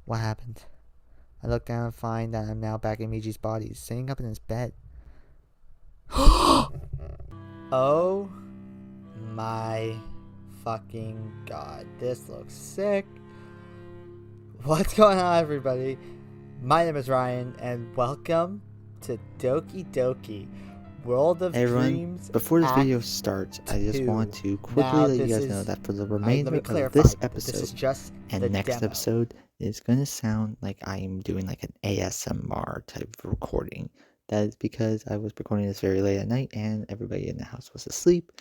What happened? I look down and find that I'm now back in Miji's body, sitting up in his bed. Oh my fucking god. This looks sick. What's going on, everybody? My name is Ryan, and welcome to Doki Doki, World of Hey everyone, Dreams. before this Act video starts, I just 2. want to quickly Now, let you this guys know is. that for the Let remainder me of clarify. this This is episode just the and next demo. episode, it's going to sound like I am doing like an ASMR type of recording. That is because I was recording this very late at night and everybody in the house was asleep,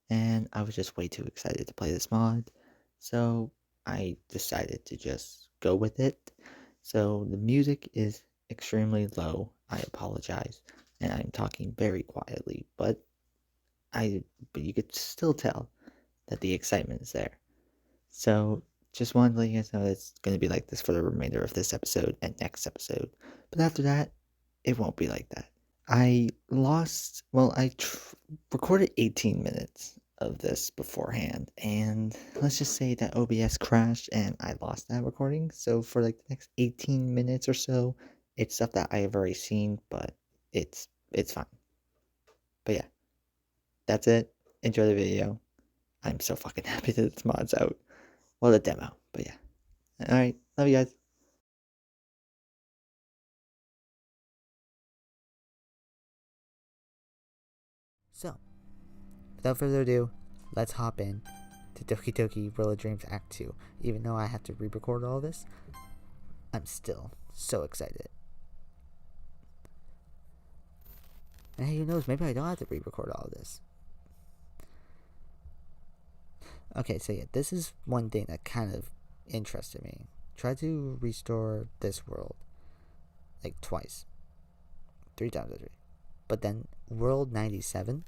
and I was just way too excited to play this mod. So I decided to just go with it. So the music is extremely low. I apologize. And I'm talking very quietly, but you could still tell that the excitement is there. So just wanted to let you guys know it's going to be like this for the remainder of this episode and next episode. But after that, it won't be like that. I recorded 18 minutes of this beforehand, and let's just say that OBS crashed and I lost that recording. So for like the next 18 minutes or so, it's stuff that I have already seen, but it's fine. But yeah, that's it. Enjoy the video. I'm so fucking happy that this mod's out. Well, the demo, but yeah. Alright, love you guys. So, without further ado, let's hop in to Doki Doki World of Dreams Act 2. Even though I have to re-record all this, I'm still so excited. And hey, who knows, maybe I don't have to re-record all this. Okay, so yeah, this is one thing that kind of interested me. Try to restore this world like twice. 3 times I 3. But then World 97.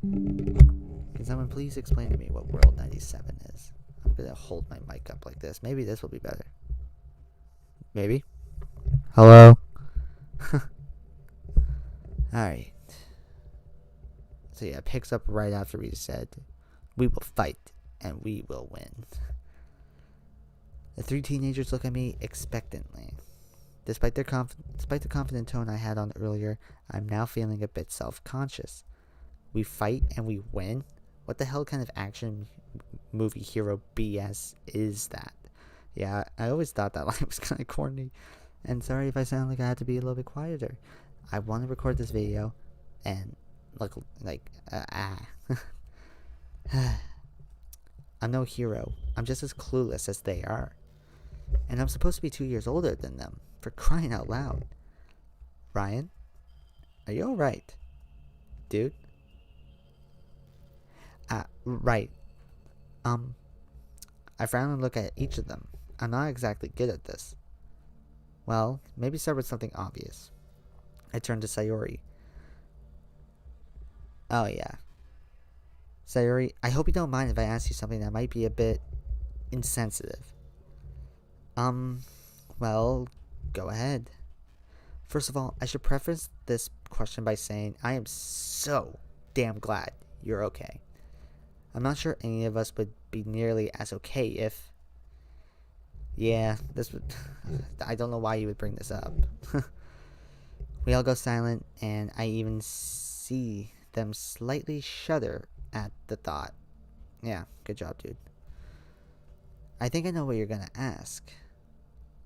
Can someone please explain to me what World 97 is? I'm gonna hold my mic up like this. Maybe this will be better. Maybe? Hello? Alright. So yeah, it picks up right after we said, we will fight and we will win. The 3 teenagers look at me expectantly. Despite the confident tone I had on earlier, I'm now feeling a bit self-conscious. We fight and we win? What the hell kind of action movie hero BS is that? Yeah, I always thought that line was kind of corny. And sorry if I sound like I had to be a little bit quieter. I want to record this video and I'm no hero. I'm just as clueless as they are. And I'm supposed to be 2 years older than them, for crying out loud. Ryan? Are you alright? Dude? Right. I frown and look at each of them. I'm not exactly good at this. Well, maybe start with something obvious. I turn to Sayori. Oh yeah. Sayori, I hope you don't mind if I ask you something that might be a bit insensitive. Well, go ahead. First of all, I should preface this question by saying I am so damn glad you're okay. I'm not sure any of us would be nearly as okay if... Yeah, this would... I don't know why you would bring this up. We all go silent, and I even see them slightly shudder at the thought. Yeah, good job, dude. I think I know what you're gonna ask.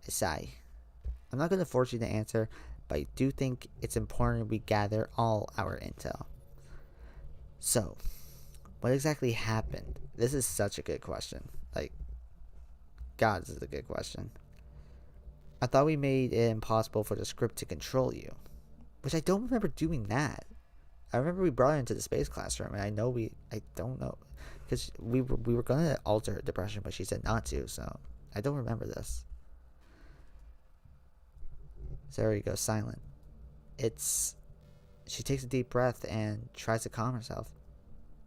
I sigh. I'm not gonna force you to answer, but I do think it's important we gather all our intel. So, what exactly happened? This is such a good question. God, this is a good question. I thought we made it impossible for the script to control you, which I don't remember doing that. I remember we brought her into the space classroom, and I don't know, because we were gonna alter her depression, but she said not to, so I don't remember this. Sarah goes silent. She takes a deep breath and tries to calm herself.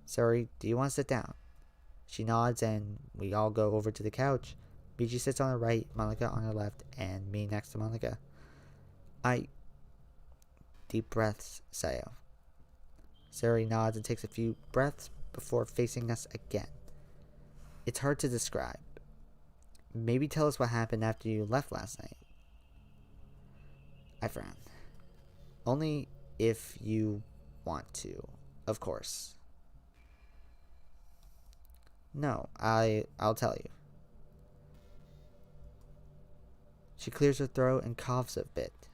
Sorry, do you want to sit down? She nods and we all go over to the couch. Miji sits on her right, Monica on her left, and me next to Monica. Deep breaths, Sayo. Sari nods and takes a few breaths before facing us again. It's hard to describe. Maybe tell us what happened after you left last night. I frowned. Only if you want to, of course. No, I'll tell you. She clears her throat and coughs a bit.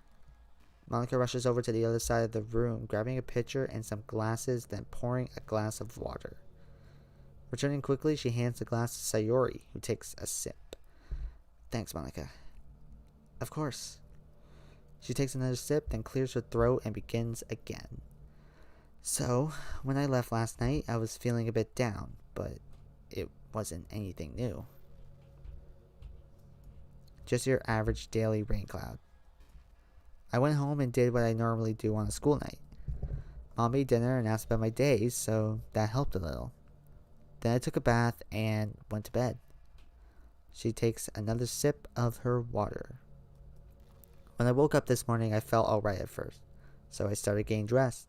Monica rushes over to the other side of the room, grabbing a pitcher and some glasses, then pouring a glass of water. Returning quickly, she hands the glass to Sayori, who takes a sip. Thanks, Monica. Of course. She takes another sip, then clears her throat and begins again. So, when I left last night, I was feeling a bit down, but it wasn't anything new. Just your average daily rain cloud. I went home and did what I normally do on a school night. Mom made dinner and asked about my days, so that helped a little. Then I took a bath and went to bed. She takes another sip of her water. When I woke up this morning, I felt alright at first, so I started getting dressed.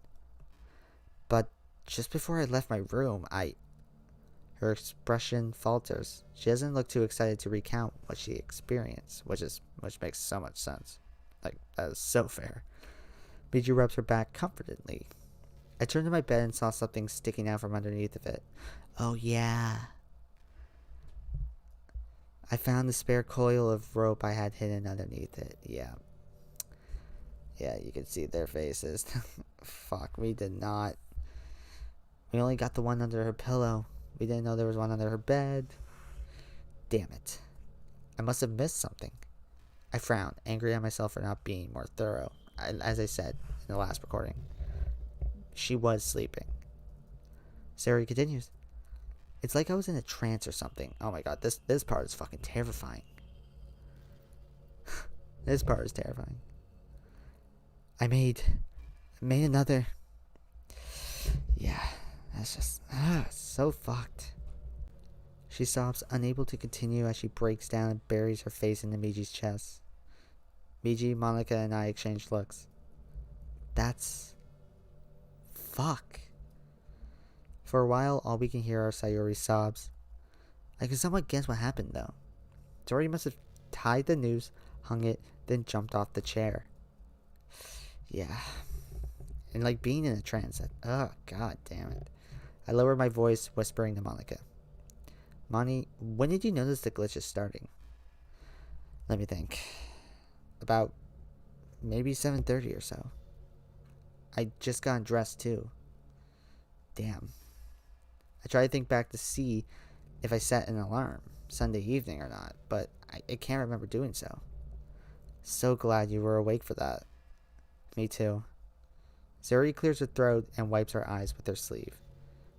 But just before I left my room, her expression falters. She doesn't look too excited to recount what she experienced, which makes so much sense. Like, that is so fair. Miju rubs her back comfortingly. I turned to my bed and saw something sticking out from underneath of it. Oh yeah. I found the spare coil of rope I had hidden underneath it. Yeah. Yeah, you can see their faces. Fuck, we did not. We only got the one under her pillow. We didn't know there was one under her bed. Damn it. I must have missed something. I frowned, angry at myself for not being more thorough. As I said in the last recording, she was sleeping. Sarah continues. It's like I was in a trance or something. Oh my god, this part is fucking terrifying. This part is terrifying. I made another. Yeah, that's just so fucked. She sobs, unable to continue as she breaks down and buries her face into Miji's chest. Miji, Monica, and I exchange looks. That's... fuck. For a while, all we can hear are Sayori's sobs. I can somewhat guess what happened, though. Sayori must have tied the noose, hung it, then jumped off the chair. Yeah. And like being in a trance. Oh, god damn it. I lower my voice, whispering to Monica. Moni, when did you notice the glitch is starting? Let me think. About maybe 7:30 or so. I just got dressed too. Damn. I try to think back to see if I set an alarm Sunday evening or not, but I can't remember doing so. So glad you were awake for that. Me too. Zuri clears her throat and wipes her eyes with her sleeve.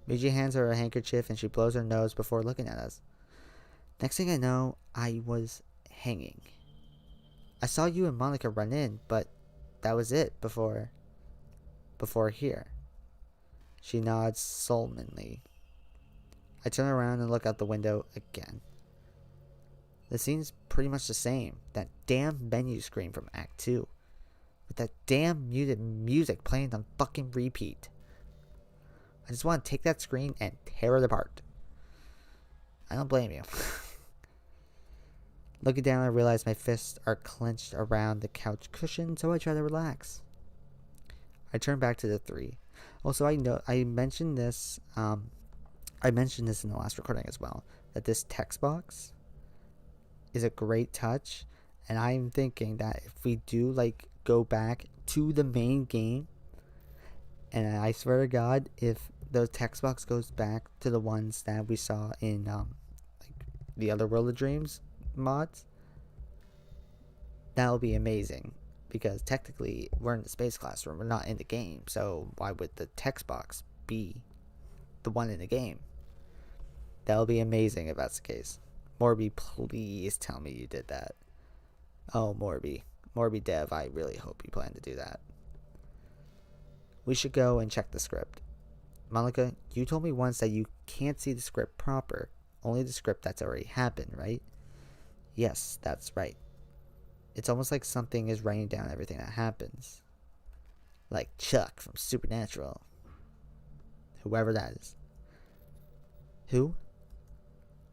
Miji hands her a handkerchief and she blows her nose before looking at us. Next thing I know, I was hanging. I saw you and Monica run in, but that was it before here. She nods sullenly. I turn around and look out the window again. The scene's pretty much the same. That damn menu screen from Act 2. With that damn muted music playing on fucking repeat. I just want to take that screen and tear it apart. I don't blame you. Looking down, I realize my fists are clenched around the couch cushion, so I try to relax. I turn back to the three. Also, I mentioned this. I mentioned this in the last recording as well. That this text box is a great touch, and I'm thinking that if we do go back to the main game, and I swear to God, if the text box goes back to the ones that we saw in the other World of Dreams mods, that'll be amazing. Because technically, we're in the space classroom. We're not in the game. So why would the text box be the one in the game? That'll be amazing if that's the case. Morby, please tell me you did that. Oh, Morby. Morby Dev, I really hope you plan to do that. We should go and check the script. Monica, you told me once that you can't see the script proper. Only the script that's already happened, right? Yes, that's right. It's almost like something is writing down everything that happens. Like Chuck from Supernatural. Whoever that is. Who?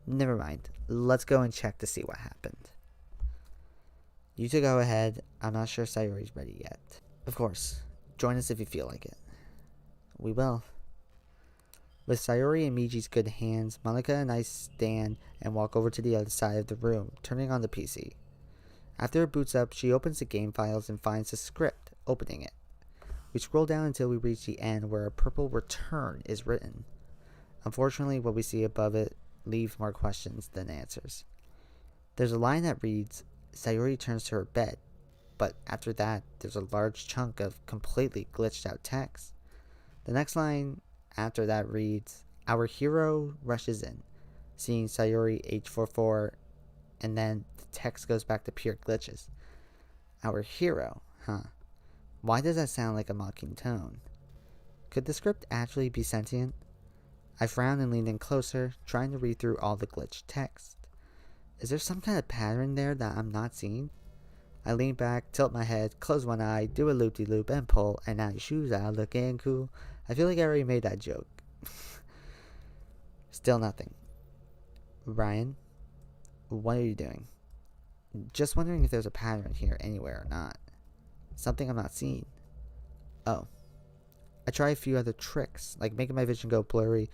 Never mind. Let's go and check to see what happened. You two go ahead. I'm not sure Sayori's ready yet. Of course. Join us if you feel like it. We will. With Sayori and Miji's good hands, Monica and I stand and walk over to the other side of the room, turning on the PC. After it boots up, she opens the game files and finds the script, opening it. We scroll down until we reach the end where a purple return is written. Unfortunately, what we see above it leaves more questions than answers. There's a line that reads, Sayori turns to her bed, but after that, there's a large chunk of completely glitched out text. The next line after that reads, our hero rushes in, seeing Sayori age 44, and then the text goes back to pure glitches. Our hero, huh? Why does that sound like a mocking tone? Could the script actually be sentient? I frowned and leaned in closer, trying to read through all the glitched text. Is there some kind of pattern there that I'm not seeing? I lean back, tilt my head, close one eye, do a loop-de-loop, and pull, and now your shoes out looking cool. I feel like I already made that joke. Still nothing. Ryan, what are you doing? Just wondering if there's a pattern here anywhere or not. Something I'm not seeing. Oh. I try a few other tricks, like making my vision go blurry,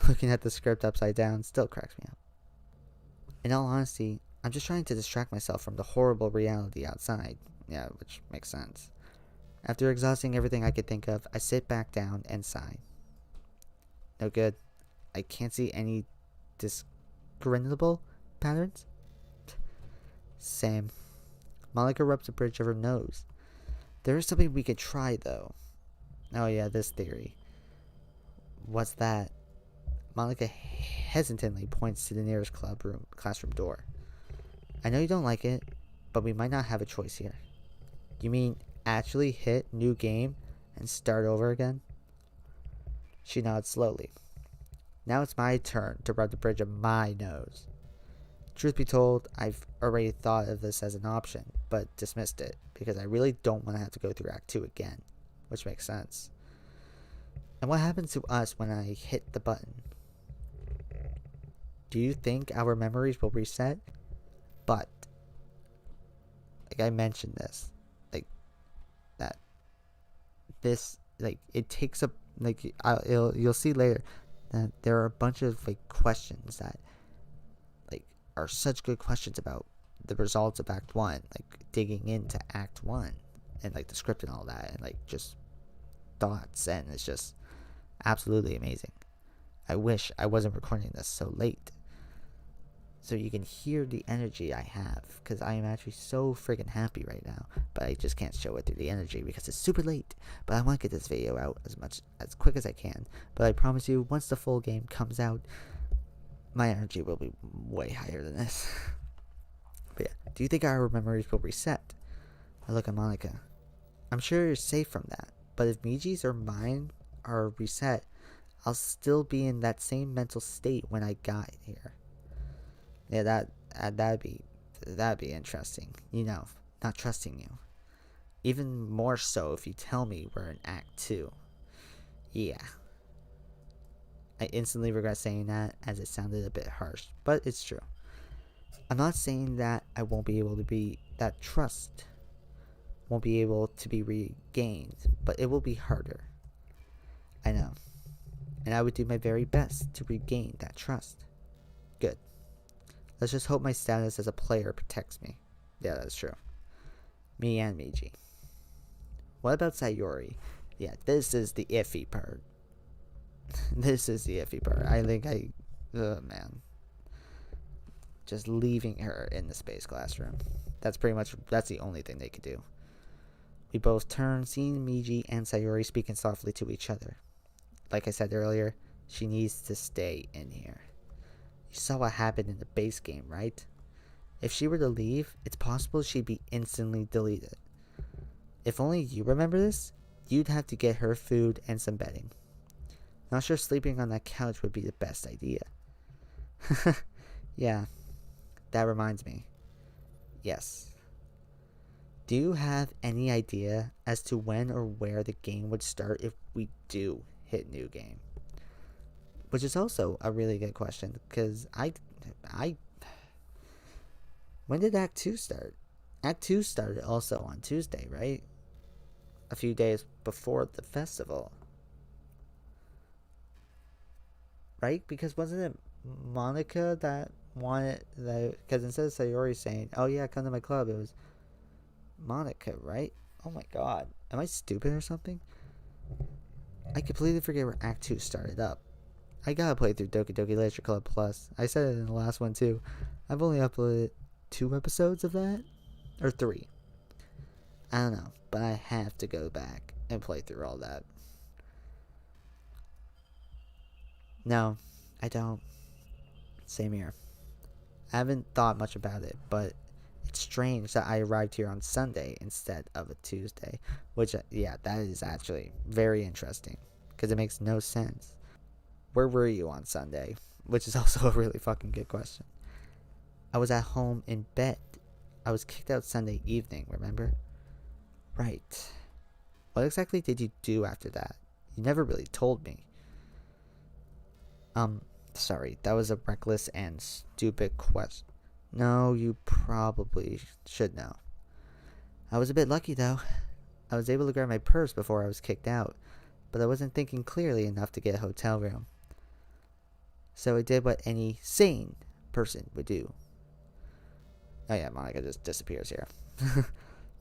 looking at the script upside down still cracks me up. In all honesty, I'm just trying to distract myself from the horrible reality outside. Yeah, which makes sense. After exhausting everything I could think of, I sit back down and sigh. No good. I can't see any discernible patterns. Same. Malika rubs the bridge of her nose. There is something we could try, though. Oh yeah, this theory. What's that? Malika hesitantly points to the nearest classroom door. I know you don't like it, but we might not have a choice here. You mean actually hit new game and start over again? She nods slowly. Now it's my turn to rub the bridge of my nose. Truth be told, I've already thought of this as an option, but dismissed it because I really don't want to have to go through Act 2 again, which makes sense. And what happens to us when I hit the button? Do you think our memories will reset? But, like I mentioned this, like, that, this, like, it takes up, like, you'll see later that there are a bunch of, like, questions that, like, are such good questions about the results of Act 1, like, digging into Act 1, and, like, the script and all that, and, like, just thoughts, and it's just absolutely amazing. I wish I wasn't recording this so late, so you can hear the energy I have, because I am actually so friggin' happy right now, but I just can't show it through the energy because it's super late. But I want to get this video out as quick as I can, but I promise you, once the full game comes out, my energy will be way higher than this. But yeah, do you think our memories will reset? I look at Monica. I'm sure you're safe from that, but if Miji's or mine are reset, I'll still be in that same mental state when I got here. Yeah, that'd be interesting. You know, not trusting you. Even more so if you tell me we're in Act 2. Yeah. I instantly regret saying that, as it sounded a bit harsh, but it's true. I'm not saying that I won't be able to be, that trust won't be able to be regained, but it will be harder. I know. And I would do my very best to regain that trust. Good. Let's just hope my status as a player protects me. Yeah, that's true. Me and Miji. What about Sayori? Yeah, this is the iffy part. This is the iffy part. I think man. Just leaving her in the space classroom. That's the only thing they could do. We both turn, seeing Miji and Sayori speaking softly to each other. Like I said earlier, she needs to stay in here. You saw what happened in the base game, right? If she were to leave, it's possible she'd be instantly deleted. If only you remember this, you'd have to get her food and some bedding. Not sure sleeping on that couch would be the best idea. Yeah, that reminds me. Yes. Do you have any idea as to when or where the game would start if we do hit new game? Which is also a really good question, because I when did Act 2 start? Act 2 started also on Tuesday, right? A few days before the festival. Right? Because wasn't it Monica that wanted that? Because instead of Sayori saying, "Oh yeah, come to my club," it was Monica, right? Oh my god, am I stupid or something? I completely forget where Act 2 started up. I gotta play through Doki Doki Literature Club Plus. I said it in the last one too. I've only uploaded 2 episodes of that, or 3. I don't know, but I have to go back and play through all that. No, I don't. Same here. I haven't thought much about it, but it's strange that I arrived here on Sunday instead of a Tuesday. Which, yeah, that is actually very interesting because it makes no sense. Where were you on Sunday? Which is also a really fucking good question. I was at home in bed. I was kicked out Sunday evening, remember? Right. What exactly did you do after that? You never really told me. Sorry, that was a reckless and stupid question. No, you probably should know. I was a bit lucky though. I was able to grab my purse before I was kicked out, but I wasn't thinking clearly enough to get a hotel room. So I did what any sane person would do. Oh yeah, Monica just disappears here.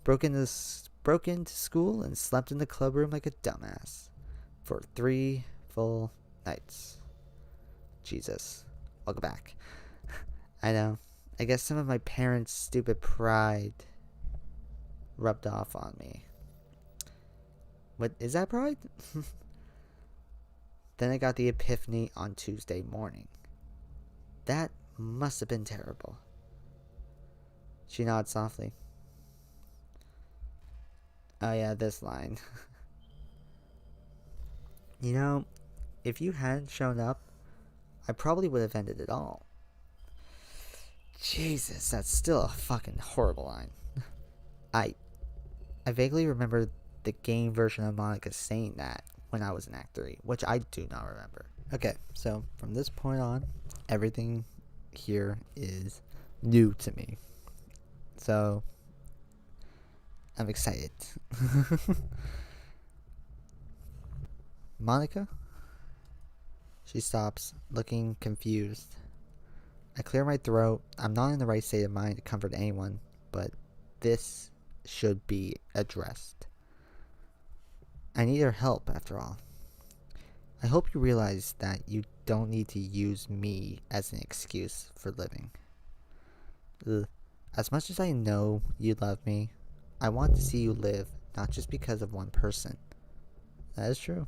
broke into school and slept in the club room like a dumbass for 3 full nights. Jesus. Welcome back. I know. I guess some of my parents' stupid pride rubbed off on me. What is that pride? Then I got the epiphany on Tuesday morning. That must have been terrible. She nods softly. Oh yeah, this line. You know, if you hadn't shown up, I probably would have ended it all. Jesus, that's still a fucking horrible line. I I vaguely remember the game version of Monica saying that when I was in Act 3, which I do not remember. Okay, so from this point on, everything here is new to me. So, I'm excited. Monica? She stops, looking confused. I clear my throat. I'm not in the right state of mind to comfort anyone, but this should be addressed. I need her help, after all. I hope you realize that you don't need to use me as an excuse for living. Ugh. As much as I know you love me, I want to see you live, not just because of one person. That is true.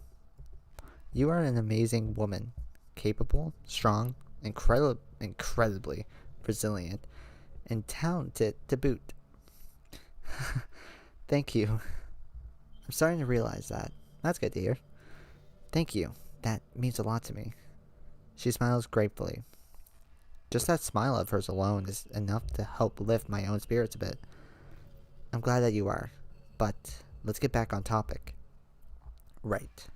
You are an amazing woman, capable, strong, incredibly resilient, and talented to boot. Thank you. I'm starting to realize that. That's good to hear. Thank you. That means a lot to me. She smiles gratefully. Just that smile of hers alone is enough to help lift my own spirits a bit. I'm glad that you are. But let's get back on topic. Right.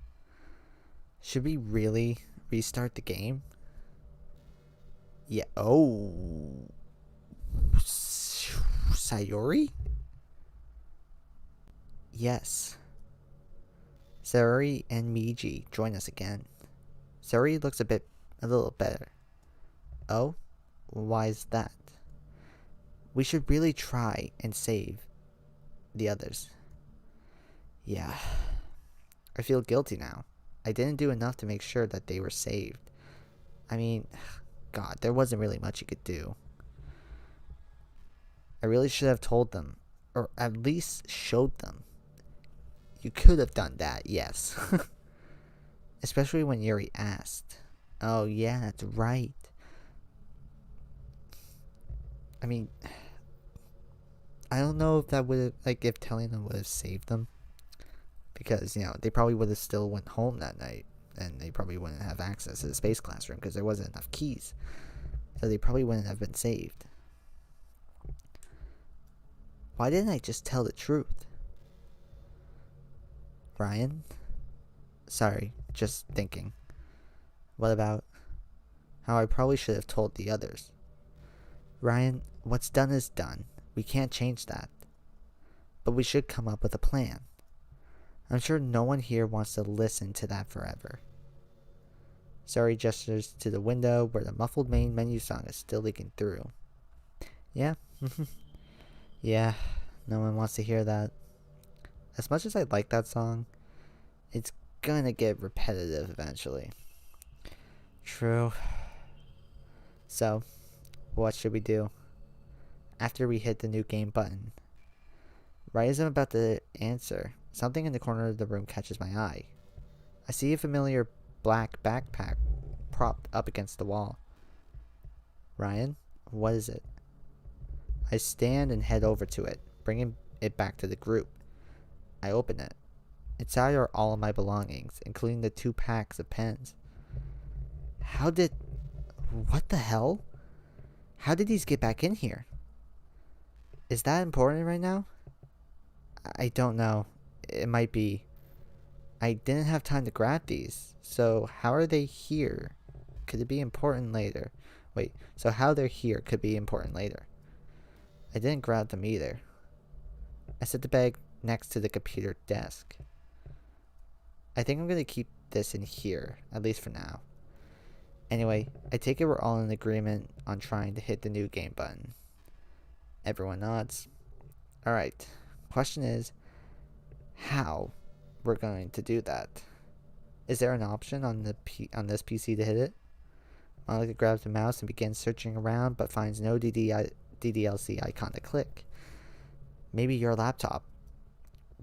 Should we really restart the game? Yeah. Oh. Sayori? Yes. Sayori and Miji join us again. Sayori looks a little better. Oh? Why is that? We should really try and save the others. Yeah. I feel guilty now. I didn't do enough to make sure that they were saved. I mean, God, there wasn't really much you could do. I really should have told them, or at least showed them. You could have done that, yes. Especially when Yuri asked. Oh, yeah, that's right. I mean, I don't know if that would have, like, if telling them would have saved them. Because, they probably would have still went home that night. And they probably wouldn't have access to the space classroom because there wasn't enough keys. So they probably wouldn't have been saved. Why didn't I just tell the truth? Ryan? Sorry, just thinking. What about how I probably should have told the others. Ryan, what's done is done. We can't change that. But we should come up with a plan. I'm sure no one here wants to listen to that forever. Sari gestures to the window where the muffled main menu song is still leaking through. Yeah, yeah, no one wants to hear that. As much as I like that song, it's gonna get repetitive eventually. True. So, what should we do? After we hit the new game button. Right as I'm about to answer, something in the corner of the room catches my eye. I see a familiar black backpack propped up against the wall. Ryan, what is it? I stand and head over to it, bringing it back to the group. I open it. Inside are all of my belongings, including the 2 packs of pens. What the hell? How did these get back in here? Is that important right now? I don't know. It might be. I didn't have time to grab these, so how are they here? Could it be important later? Wait, so how they're here could be important later. I didn't grab them either. I set the bag next to the computer desk. I think I'm going to keep this in here, at least for now. Anyway, I take it we're all in agreement on trying to hit the new game button. Everyone nods. Alright, question is, how we're going to do that? Is there an option on this PC to hit it? Monica grabs the mouse and begins searching around, but finds no DDLC icon to click. Maybe your laptop.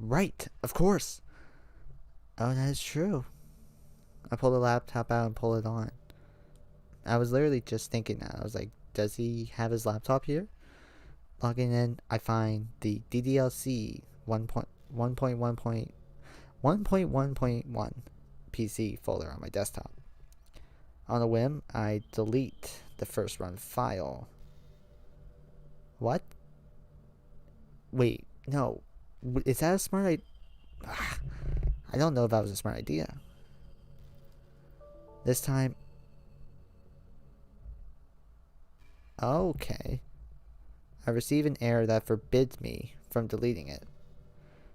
Right, of course. Oh, that is true. I pull the laptop out and pull it on. I was literally just thinking that. I was like, does he have his laptop here? Logging in, I find the DDLC 1.1.1 PC folder on my desktop. On a whim, I delete the first run file. What? Wait, no. Is that a smart idea? I don't know if that was a smart idea. This time... Okay. I receive an error that forbids me from deleting it.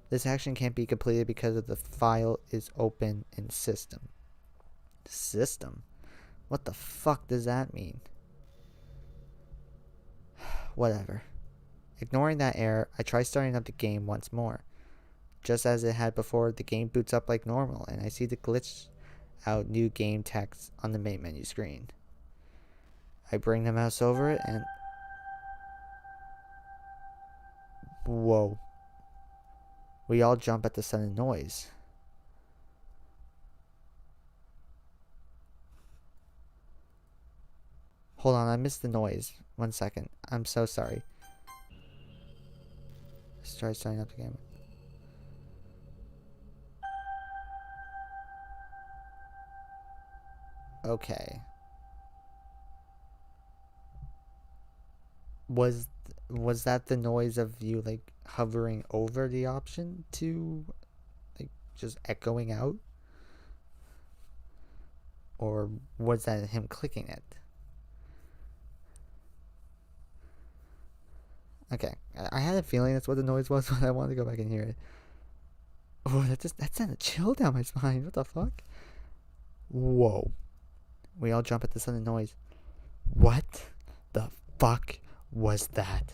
This action can't be completed because of the file is open in system. System? What the fuck does that mean? Whatever. Ignoring that error, I try starting up the game once more. Just as it had before, the game boots up like normal, and I see the glitched out new game text on the main menu screen. I bring the mouse over it and... Whoa. We all jump at the sudden noise. Hold on, I missed the noise. 1 second. I'm so sorry. Let's try starting up the game. Okay. Was that the noise of you like hovering over the option to like just echoing out? Or was that him clicking it? Okay. I had a feeling that's what the noise was, but I wanted to go back and hear it. Oh, that sent a chill down my spine. What the fuck? Whoa. We all jump at the sudden noise. What the fuck was that?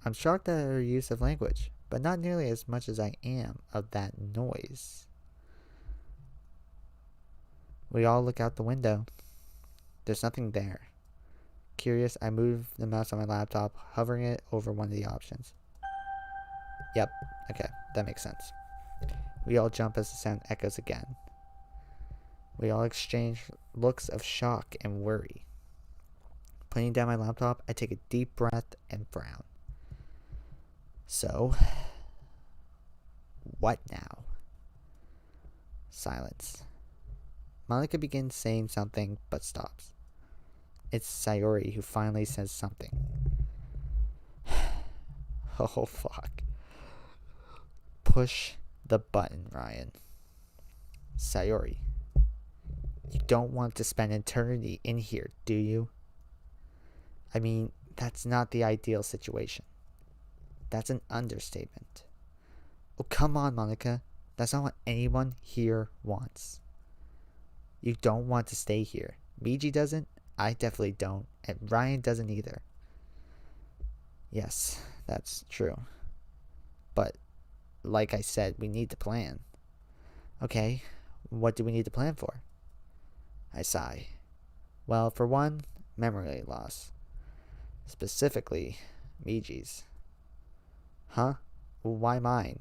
I'm shocked at her use of language, but not nearly as much as I am of that noise. We all look out the window. There's nothing there. Curious, I move the mouse on my laptop, hovering it over one of the options. Yep, okay, that makes sense. We all jump as the sound echoes again. We all exchange looks of shock and worry. Putting down my laptop, I take a deep breath and frown. So, what now? Silence. Monica begins saying something, but stops. It's Sayori who finally says something. Oh, fuck. Push the button, Ryan. Sayori. You don't want to spend eternity in here, do you? I mean, that's not the ideal situation. That's an understatement. Oh, come on, Monica. That's not what anyone here wants. You don't want to stay here. Miji doesn't. I definitely don't. And Ryan doesn't either. Yes, that's true. But, like I said, we need to plan. Okay, what do we need to plan for? I sigh. Well, for one, memory loss. Specifically, Miji's. Huh? Why mine?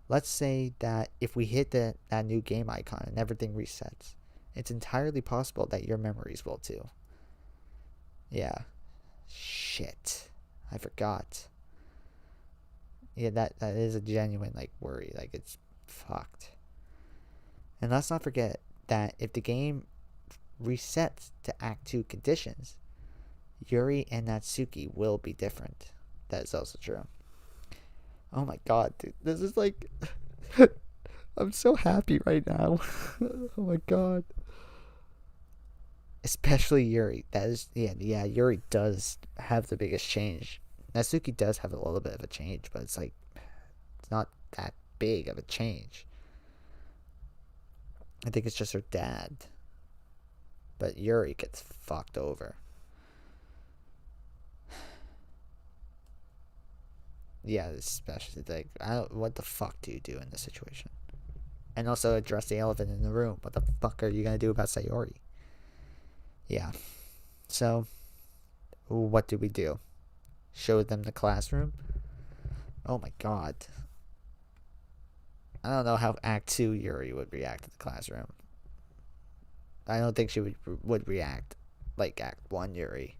Let's say that if we hit that new game icon and everything resets, it's entirely possible that your memories will too. Yeah. Shit. I forgot. Yeah, that is a genuine worry. It's fucked. And let's not forget that if the game resets to Act 2 conditions, Yuri and Natsuki will be different. That is also true. Oh my god, dude. This is I'm so happy right now. Oh my god. Especially Yuri. That is, yeah, Yuri does have the biggest change. Natsuki does have a little bit of a change, but it's not that big of a change. I think it's just her dad. But Yuri gets fucked over. Yeah, especially what the fuck do you do in this situation? And also address the elephant in the room. What the fuck are you gonna do about Sayori? Yeah. So, what do we do? Show them the classroom? Oh my god. I don't know how Act 2 Yuri would react to the classroom. I don't think she would react like Act 1 Yuri.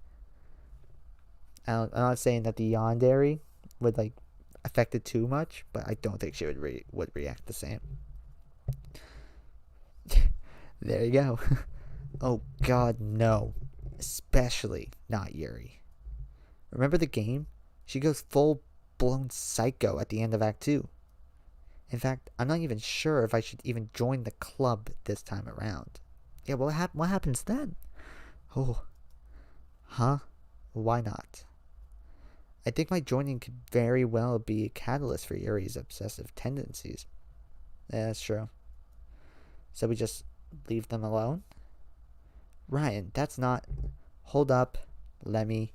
I'm not saying that the yandere would affect it too much, but I don't think she would react the same. There you go. Oh god, no. Especially not Yuri. Remember the game? She goes full blown psycho at the end of Act 2. In fact, I'm not even sure if I should even join the club this time around. Yeah, what happens then? Oh. Huh? Why not? I think my joining could very well be a catalyst for Yuri's obsessive tendencies. Yeah, that's true. So we just leave them alone? Ryan, that's not... Hold up. Let me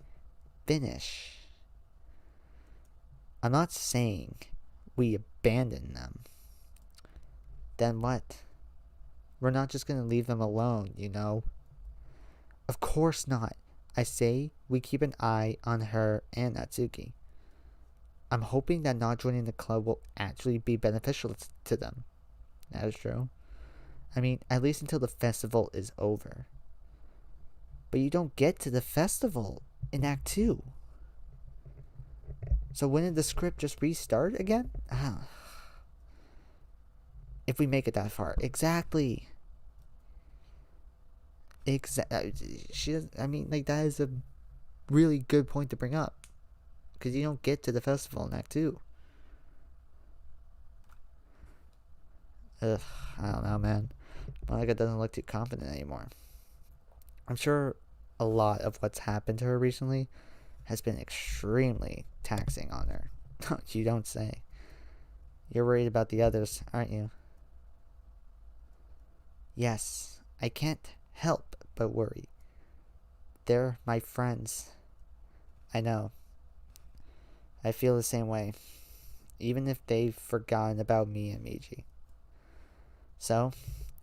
finish. I'm not saying we abandon them. Then what? We're not just gonna leave them alone, you know? Of course not. I say we keep an eye on her and Natsuki. I'm hoping that not joining the club will actually be beneficial to them. That is true. I mean, at least until the festival is over. But you don't get to the festival in Act 2. So when did the script just restart again? If we make it that far. Exactly. She does. I mean, that is a really good point to bring up, because you don't get to the festival in Act 2. Ugh, I don't know, man. Monica doesn't look too confident anymore. I'm sure a lot of what's happened to her recently has been extremely taxing on her. You don't say. You're worried about the others, aren't you? Yes, I can't help but worry. They're my friends. I know. I feel the same way, even if they've forgotten about me and Miji. So,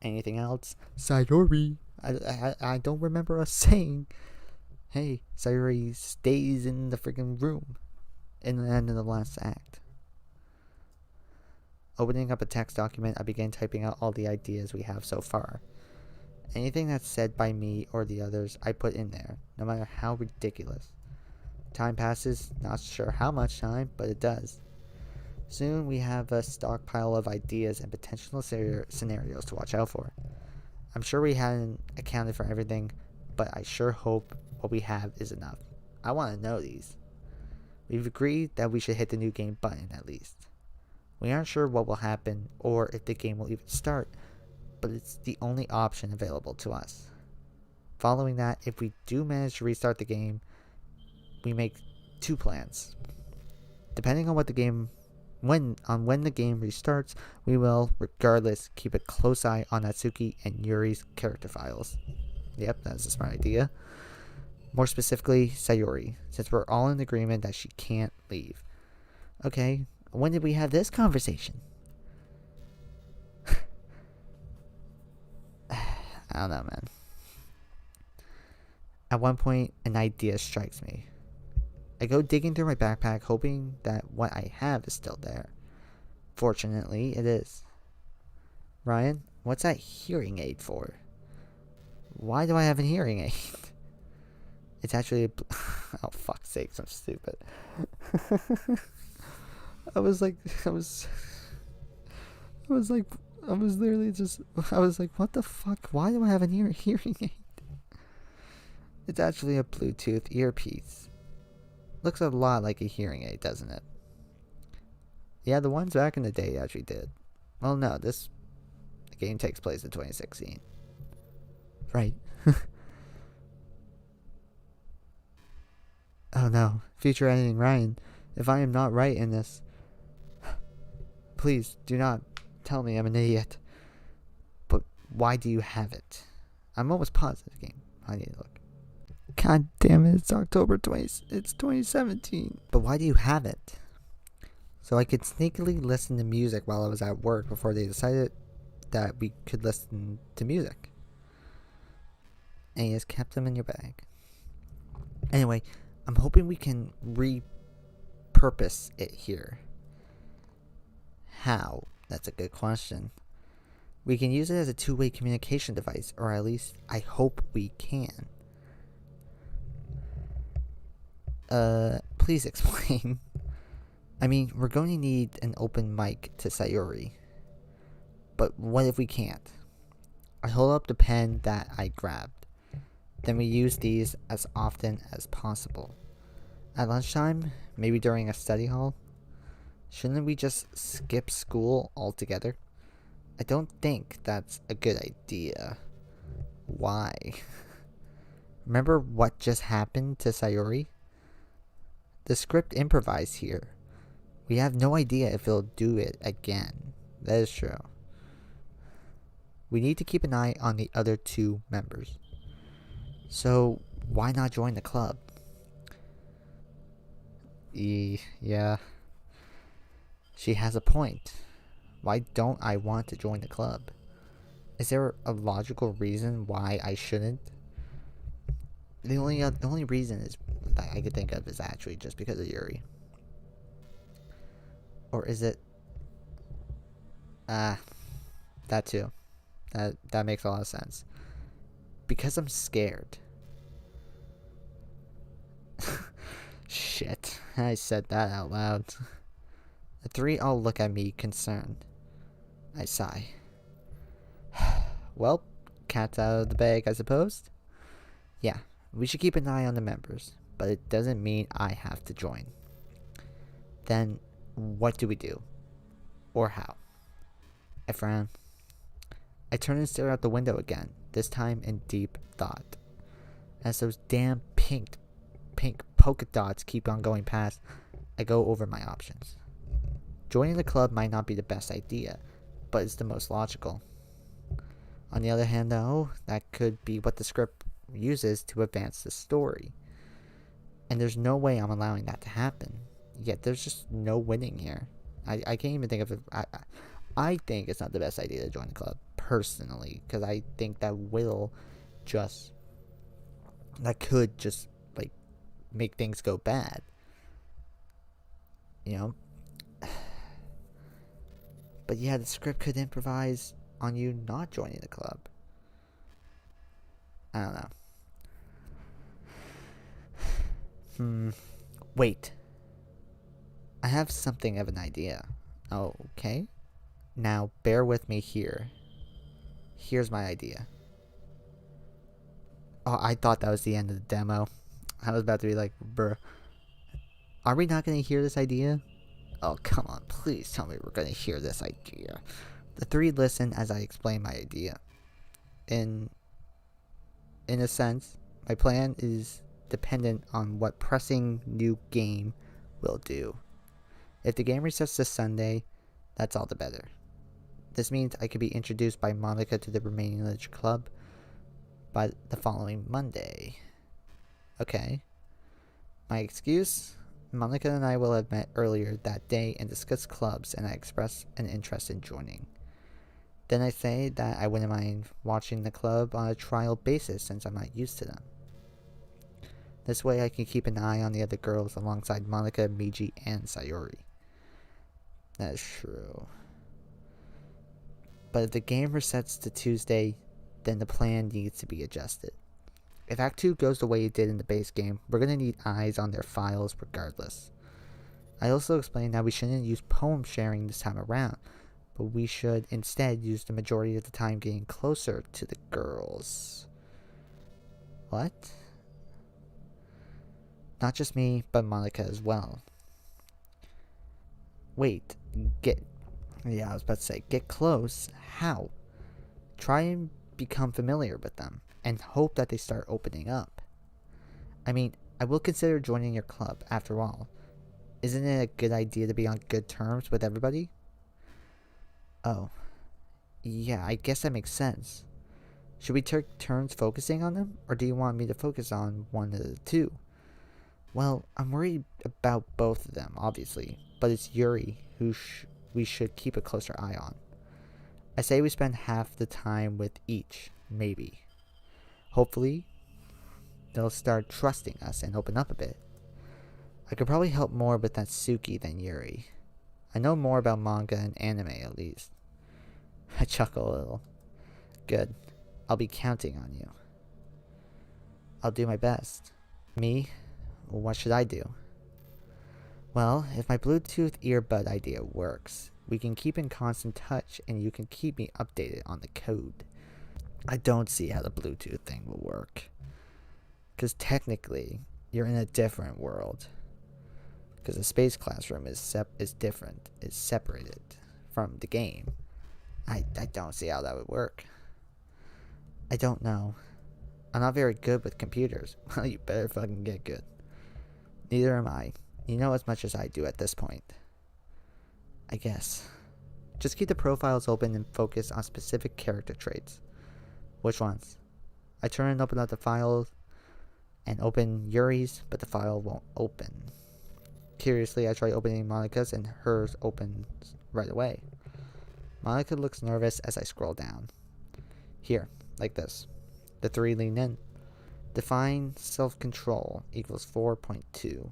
anything else? Sayori. I don't remember us saying, hey, Sayori stays in the freaking room in the end of the last act. Opening up a text document, I began typing out all the ideas we have so far. Anything that's said by me or the others, I put in there, no matter how ridiculous. Time passes, not sure how much time, but it does. Soon we have a stockpile of ideas and potential scenarios to watch out for. I'm sure we hadn't accounted for everything, but I sure hope what we have is enough. I want to know these. We've agreed that we should hit the new game button at least. We aren't sure what will happen or if the game will even start, but it's the only option available to us. Following that, if we do manage to restart the game, we make two plans. Depending on when the game restarts, we will, regardless, keep a close eye on Natsuki and Yuri's character files. Yep, that's a smart idea. More specifically, Sayori, since we're all in agreement that she can't leave. Okay, when did we have this conversation? I don't know, man. At one point, an idea strikes me. I go digging through my backpack, hoping that what I have is still there. Fortunately, it is. Ryan, what's that hearing aid for? Why do I have a hearing aid? It's actually oh, fuck's sakes, I'm stupid. I was like, what the fuck? Why do I have a hearing aid? It's actually a Bluetooth earpiece. Looks a lot like a hearing aid, doesn't it? Yeah, the ones back in the day actually did. Well, no, the game takes place in 2016. Right. Oh no, future editing Ryan, if I am not right in this, please do not tell me I'm an idiot. But why do you have it? I'm almost positive, game. I need to look. God damn it, it's October 20th. It's 2017. But why do you have it? So I could sneakily listen to music while I was at work before they decided that we could listen to music. And you just kept them in your bag. Anyway, I'm hoping we can repurpose it here. How? That's a good question. We can use it as a two-way communication device, or at least I hope we can. Please explain. I mean, we're going to need an open mic to Sayori. But what if we can't? I hold up the pen that I grabbed. Then we use these as often as possible. At lunchtime, maybe during a study hall. Shouldn't we just skip school altogether? I don't think that's a good idea. Why? Remember what just happened to Sayori? The script improvised here. We have no idea if it'll do it again. That is true. We need to keep an eye on the other two members. So, why not join the club? Yeah. She has a point. Why don't I want to join the club? Is there a logical reason why I shouldn't? The only reason is that I could think of is actually just because of Yuri. Or is it? That too. That makes a lot of sense. Because I'm scared. Shit, I said that out loud. The three all look at me concerned. I sigh. Well, cat's out of the bag, I suppose. Yeah, we should keep an eye on the members, but it doesn't mean I have to join. Then, what do we do? Or how? I frown. I turn and stare out the window again, this time in deep thought. As those damn pink polka dots keep on going past, I go over my options. Joining the club might not be the best idea, but it's the most logical. On the other hand, though, that could be what the script uses to advance the story. And there's no way I'm allowing that to happen. Yet there's just no winning here. I can't even think of it. I think it's not the best idea to join the club, personally, because I think that could just, like, make things go bad. You know? But yeah, the script could improvise on you not joining the club. I don't know. Wait. I have something of an idea. Okay. Now, bear with me here. Here's my idea. Oh, I thought that was the end of the demo. I was about to be like, bruh. Are we not going to hear this idea? Oh, come on. Please tell me we're going to hear this idea. The three listen as I explain my idea. In a sense, my plan is dependent on what pressing new game will do. If the game resets this Sunday, that's all the better. This means I could be introduced by Monica to the remaining Lich Club by the following Monday. Okay. My excuse? Monica and I will have met earlier that day and discussed clubs, and I expressed an interest in joining. Then I say that I wouldn't mind watching the club on a trial basis since I'm not used to them. This way I can keep an eye on the other girls alongside Monica, Miji, and Sayori. That is true. But if the game resets to Tuesday, then the plan needs to be adjusted. If Act 2 goes the way it did in the base game, we're going to need eyes on their files regardless. I also explained that we shouldn't use poem sharing this time around, but we should instead use the majority of the time getting closer to the girls. What? Not just me, but Monica as well. Wait, I was about to say, get close? How? Try and become familiar with them, and hope that they start opening up. I mean, I will consider joining your club, after all. Isn't it a good idea to be on good terms with everybody? Oh. Yeah, I guess that makes sense. Should we take turns focusing on them, or do you want me to focus on one of the two? Well, I'm worried about both of them, obviously, but it's Yuri who we should keep a closer eye on. I say we spend half the time with each, maybe. Hopefully, they'll start trusting us and open up a bit. I could probably help more with Natsuki than Yuri. I know more about manga and anime, at least. I chuckle a little. Good. I'll be counting on you. I'll do my best. Me? What should I do? Well, if my Bluetooth earbud idea works, we can keep in constant touch and you can keep me updated on the code. I don't see how the Bluetooth thing will work. Because technically, you're in a different world. Because the space classroom is different. It's separated from the game. I don't see how that would work. I don't know. I'm not very good with computers. Well, you better fucking get good. Neither am I. You know as much as I do at this point. I guess. Just keep the profiles open and focus on specific character traits. Which ones? I turn and open up the file and open Yuri's, but the file won't open. Curiously, I try opening Monica's and hers opens right away. Monica looks nervous as I scroll down. Here, like this. The three lean in. Define self-control equals 4.2.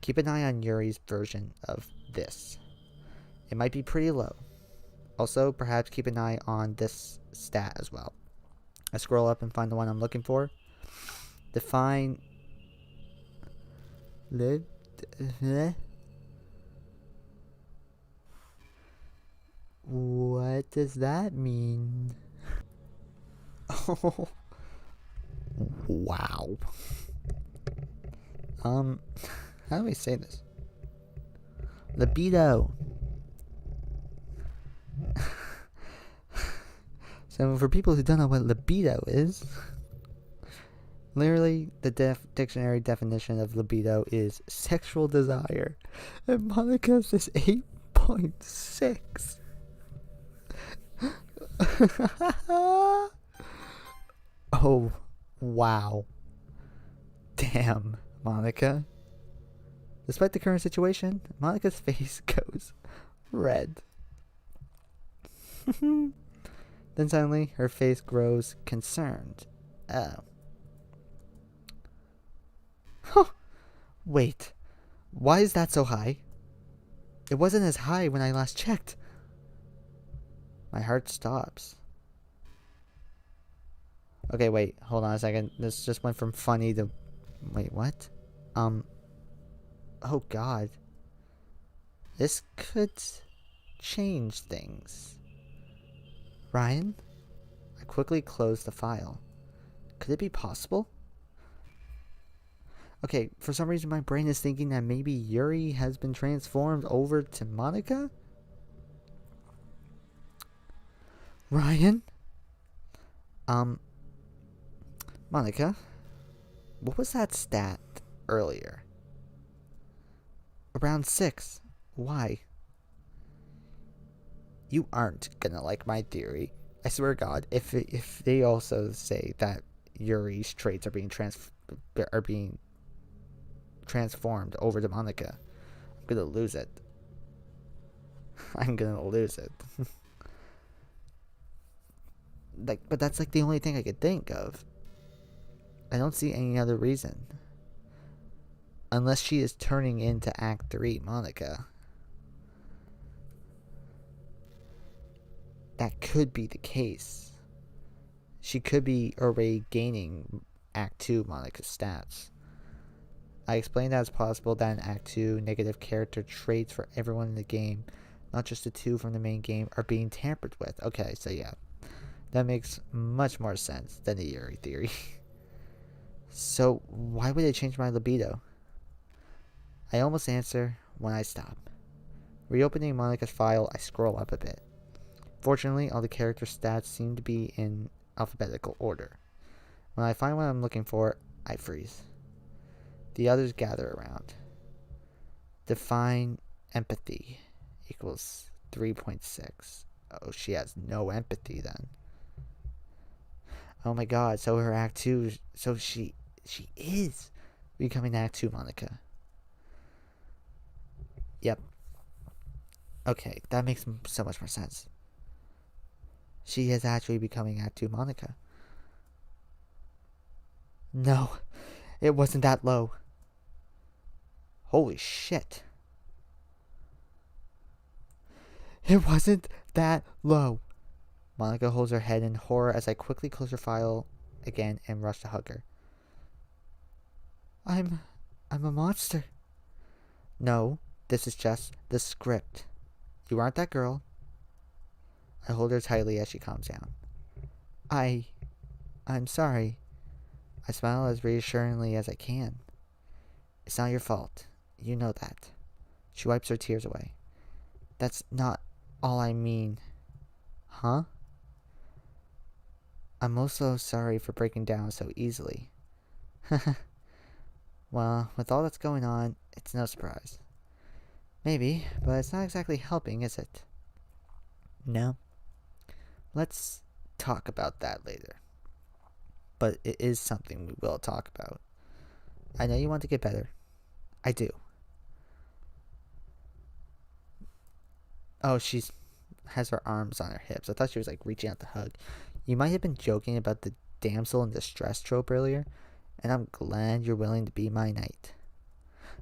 Keep an eye on Yuri's version of this. It might be pretty low. Also, perhaps keep an eye on this stat as well. I scroll up and find the one I'm looking for. Define what does that mean? Oh, wow. How do we say this? Libido. So for people who don't know what libido is, literally the dictionary definition of libido is sexual desire. And Monica's is 8.6. Oh, wow. Damn, Monica. Despite the current situation, Monica's face goes red. Then suddenly, her face grows concerned. Oh. Huh. Wait. Why is that so high? It wasn't as high when I last checked. My heart stops. Okay, wait. Hold on a second. This just went from funny to... Wait, what? Oh, God. This could change things. Ryan? I quickly closed the file. Could it be possible? Okay, for some reason my brain is thinking that maybe Yuri has been transformed over to Monica? Ryan? Um, Monica, what was that stat earlier? Around 6. Why? You aren't gonna like my theory. I swear to God, if they also say that Yuri's traits are being transformed over to Monica, I'm gonna lose it. I'm gonna lose it. But that's like the only thing I could think of. I don't see any other reason. Unless she is turning into Act 3 Monica. That could be the case. She could be already gaining Act 2 Monica's stats. I explained that it's possible that in Act 2, negative character traits for everyone in the game, not just the 2 from the main game, are being tampered with. Okay, so yeah. That makes much more sense than the Yuri theory. So, why would I change my libido? I almost answer when I stop. Reopening Monica's file, I scroll up a bit. Fortunately, all the character stats seem to be in alphabetical order. When I find what I'm looking for, I freeze. The others gather around. Define empathy equals 3.6. Oh, she has no empathy then. Oh my god, so her Act 2, so she is becoming Act 2 Monica. Yep. Okay, that makes so much more sense. She is actually becoming Act 2 Monica. No, it wasn't that low. Holy shit. It wasn't that low. Monica holds her head in horror as I quickly close her file again and rush to hug her. I'm a monster. No, this is just the script. You aren't that girl. I hold her tightly as she calms down. I'm sorry. I smile as reassuringly as I can. It's not your fault. You know that. She wipes her tears away. That's not all I mean. Huh? I'm also sorry for breaking down so easily. Well, with all that's going on, it's no surprise. Maybe, but it's not exactly helping, is it? No. Let's talk about that later. But it is something we will talk about. I know you want to get better. I do. Oh, she's has her arms on her hips. I thought she was like reaching out to hug. You might have been joking about the damsel in distress trope earlier, and I'm glad you're willing to be my knight.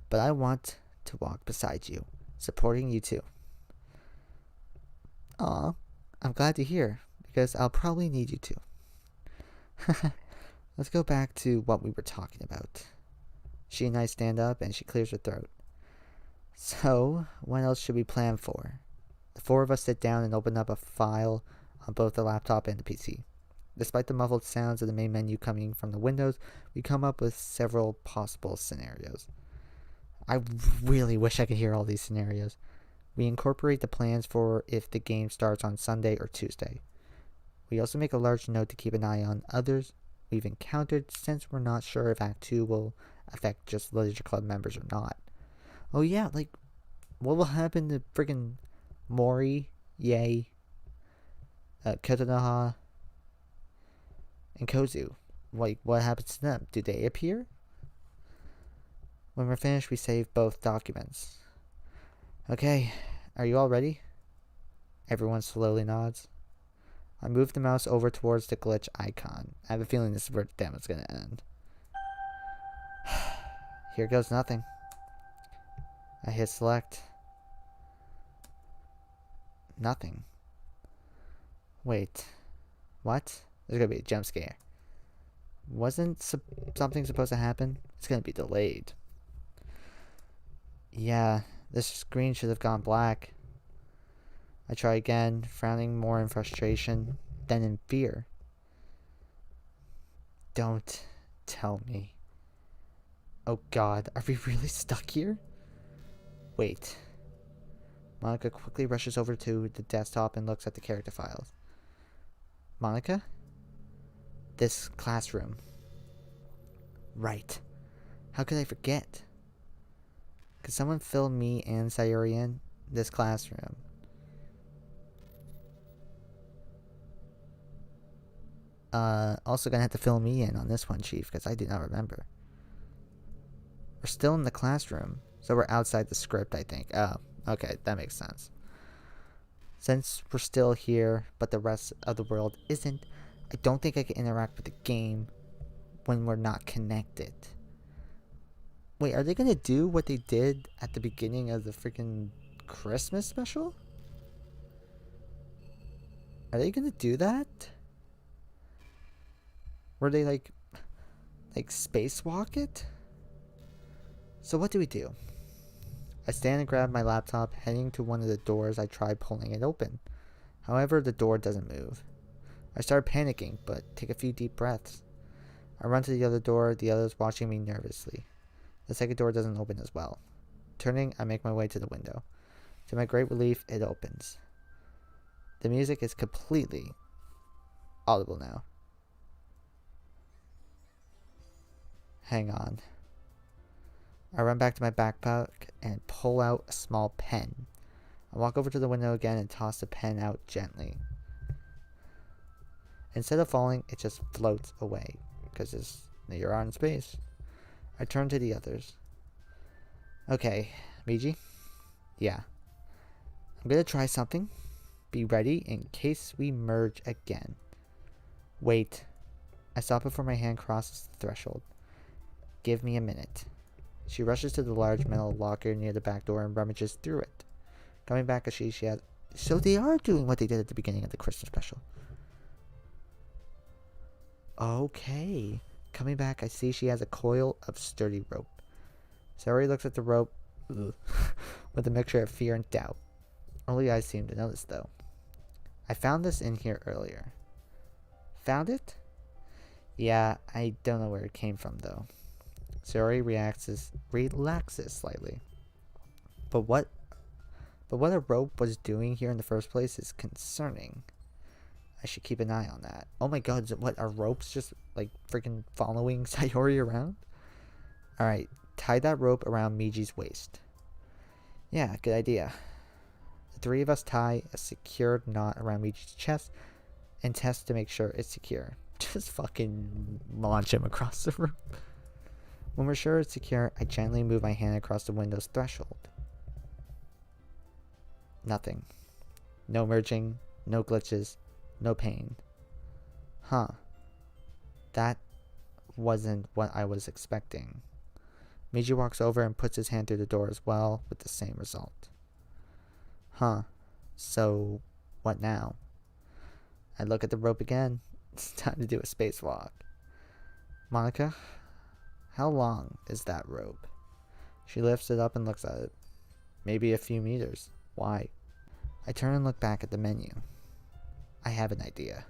But I want to walk beside you, supporting you too. Aw, I'm glad to hear, because I'll probably need you to. Let's go back to what we were talking about. She and I stand up and she clears her throat. So, what else should we plan for? The 4 of us sit down and open up a file on both the laptop and the PC. Despite the muffled sounds of the main menu coming from the windows, we come up with several possible scenarios. I really wish I could hear all these scenarios. We incorporate the plans for if the game starts on Sunday or Tuesday. We also make a large note to keep an eye on others we've encountered, since we're not sure if Act 2 will affect just Literature Club members or not. Oh yeah, like, what will happen to friggin' Mori, Yae, Kotonoha, and Kozu? Like, what happens to them? Do they appear? When we're finished, we save both documents. Okay, are you all ready? Everyone slowly nods. I move the mouse over towards the glitch icon. I have a feeling this is where the demo's gonna end. Here goes nothing. I hit select. Nothing. Wait. What? There's gonna be a jump scare. Wasn't something supposed to happen? It's gonna be delayed. Yeah, this screen should have gone black. I try again, frowning more in frustration than in fear. Don't tell me. Oh god, are we really stuck here? Wait. Monica quickly rushes over to the desktop and looks at the character files. Monica? This classroom. Right. How could I forget? Could someone fill me and Sayuri in? This classroom. Also gonna have to fill me in on this one, Chief, because I do not remember. We're still in the classroom, so we're outside the script, I think. Oh, okay, that makes sense. Since we're still here, but the rest of the world isn't, I don't think I can interact with the game when we're not connected. Wait, are they gonna do what they did at the beginning of the freaking Christmas special? Are they gonna do that? Where they like spacewalk it? So what do we do? I stand and grab my laptop, heading to one of the doors. I try pulling it open. However, the door doesn't move. I start panicking, but take a few deep breaths. I run to the other door, the others watching me nervously. The second door doesn't open as well. Turning, I make my way to the window. To my great relief, it opens. The music is completely audible now. Hang on. I run back to my backpack and pull out a small pen. I walk over to the window again and toss the pen out gently. Instead of falling, it just floats away because you're out in space. I turn to the others. Okay, Miji? Yeah. I'm gonna try something. Be ready in case we merge again. Wait. I stop before my hand crosses the threshold. Give me a minute. She rushes to the large metal locker near the back door and rummages through it. Coming back, she has... So they are doing what they did at the beginning of the Christmas special. Okay. Coming back, I see she has a coil of sturdy rope. Sayuri looks at the rope with a mixture of fear and doubt. Only I seem to notice, though. I found this in here earlier. Found it? Yeah, I don't know where it came from, though. Sayuri relaxes slightly. But what a rope was doing here in the first place is concerning. I should keep an eye on that. Oh my god, what are ropes just like freaking following Sayuri around? Alright, tie that rope around Miji's waist. Yeah, good idea. The three of us tie a secured knot around Miji's chest and test to make sure it's secure. Just fucking launch him across the room. When we're sure it's secure, I gently move my hand across the window's threshold. Nothing. No merging, no glitches, no pain. Huh. That wasn't what I was expecting. Miji walks over and puts his hand through the door as well, with the same result. Huh. So, what now? I look at the rope again. It's time to do a spacewalk. Monica, how long is that rope? She lifts it up and looks at it. Maybe a few meters. Why? I turn and look back at the menu. I have an idea.